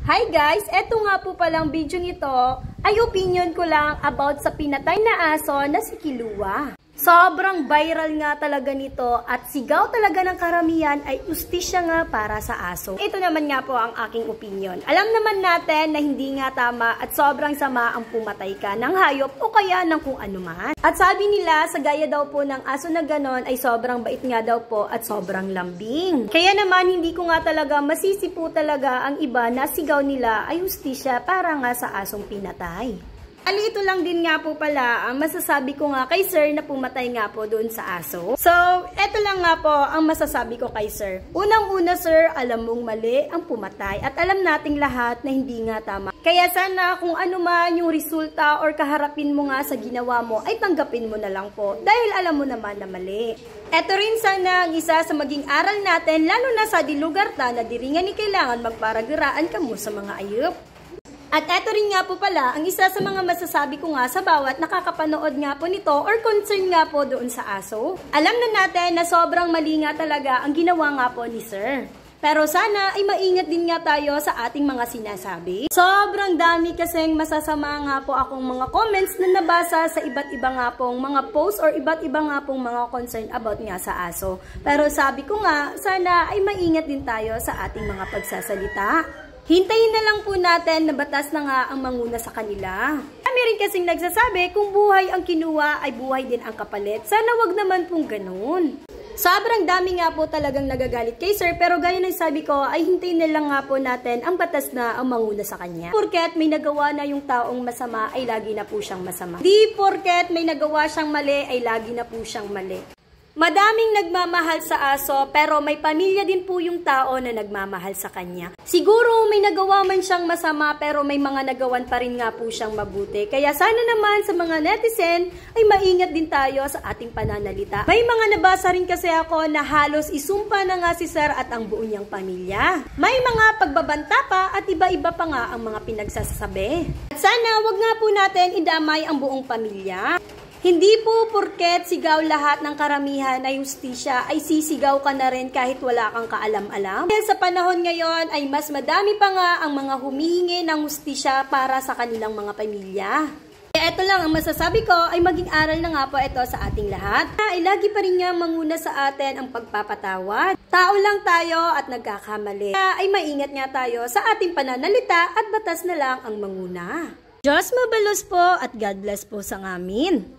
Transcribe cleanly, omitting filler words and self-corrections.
Hi guys! Eto nga po palang video nito ay opinion ko lang about sa pinatay na aso na si Kilua. Sobrang viral nga talaga nito at sigaw talaga ng karamihan ay ustisya nga para sa aso. Ito naman nga po ang aking opinion. Alam naman natin na hindi nga tama at sobrang sama ang pumatay ka ng hayop o kaya ng kung ano man. At sabi nila sa gaya daw po ng aso na ganon ay sobrang bait nga daw po at sobrang lambing. Kaya naman hindi ko nga talaga masisi po talaga ang iba na sigaw nila ay ustisya para nga sa asong pinatay. Ito lang din nga po pala ang masasabi ko nga kay sir na pumatay nga po doon sa aso. So, eto lang nga po ang masasabi ko kay sir. Unang-una sir, alam mong mali ang pumatay at alam nating lahat na hindi nga tama. Kaya sana kung ano man yung resulta or kaharapin mo nga sa ginawa mo ay tanggapin mo na lang po dahil alam mo naman na mali. Eto rin sana ang isa sa maging aral natin lalo na sa dilugar ta na diri nga ni kailangan magparagiraan kamo sa mga ayop. At eto rin nga po pala, ang isa sa mga masasabi ko nga sa bawat nakakapanood nga po nito or concern nga po doon sa aso. Alam na natin na sobrang mali nga talaga ang ginawa nga po ni sir. Pero sana ay maingat din nga tayo sa ating mga sinasabi. Sobrang dami kasing masasama nga po akong mga comments na nabasa sa iba't iba nga pong mga posts or iba't iba nga pong mga concern about nga sa aso. Pero sabi ko nga, sana ay maingat din tayo sa ating mga pagsasalita. Hintayin na lang po natin na batas na nga ang manguna sa kanila. Kami rin kasing nagsasabi kung buhay ang kinuha ay buhay din ang kapalit. Sana wag naman pong ganun. Sobrang dami nga po talagang nagagalit kay sir pero gaya ng sabi ko ay hintayin na lang nga po natin ang batas na ang manguna sa kanya. Porket may nagawa na yung taong masama ay lagi na po siyang masama. Di porket may nagawa siyang mali ay lagi na po siyang mali. Madaming nagmamahal sa aso pero may pamilya din po yung tao na nagmamahal sa kanya. Siguro may nagawa man siyang masama pero may mga nagawan pa rin nga po siyang mabuti. Kaya sana naman sa mga netizen ay maingat din tayo sa ating pananalita. May mga nabasa rin kasi ako na halos isumpa na nga si sir at ang buo niyang pamilya. May mga pagbabanta pa at iba-iba pa nga ang mga pinagsasabi. At sana wag nga po natin idamay ang buong pamilya. Hindi po porket sigaw lahat ng karamihan ay hustisya ay sisigaw ka na rin kahit wala kang kaalam-alam. Dahil sa panahon ngayon ay mas madami pa nga ang mga humihingi ng hustisya para sa kanilang mga pamilya. Kaya ito lang ang masasabi ko ay maging aral na nga po ito sa ating lahat. Ay lagi pa rin nga manguna sa atin ang pagpapatawad. Tao lang tayo at nagkakamali. Ay maingat nga tayo sa ating pananalita at batas na lang ang manguna. Diyos mabalos po at God bless po sa amin.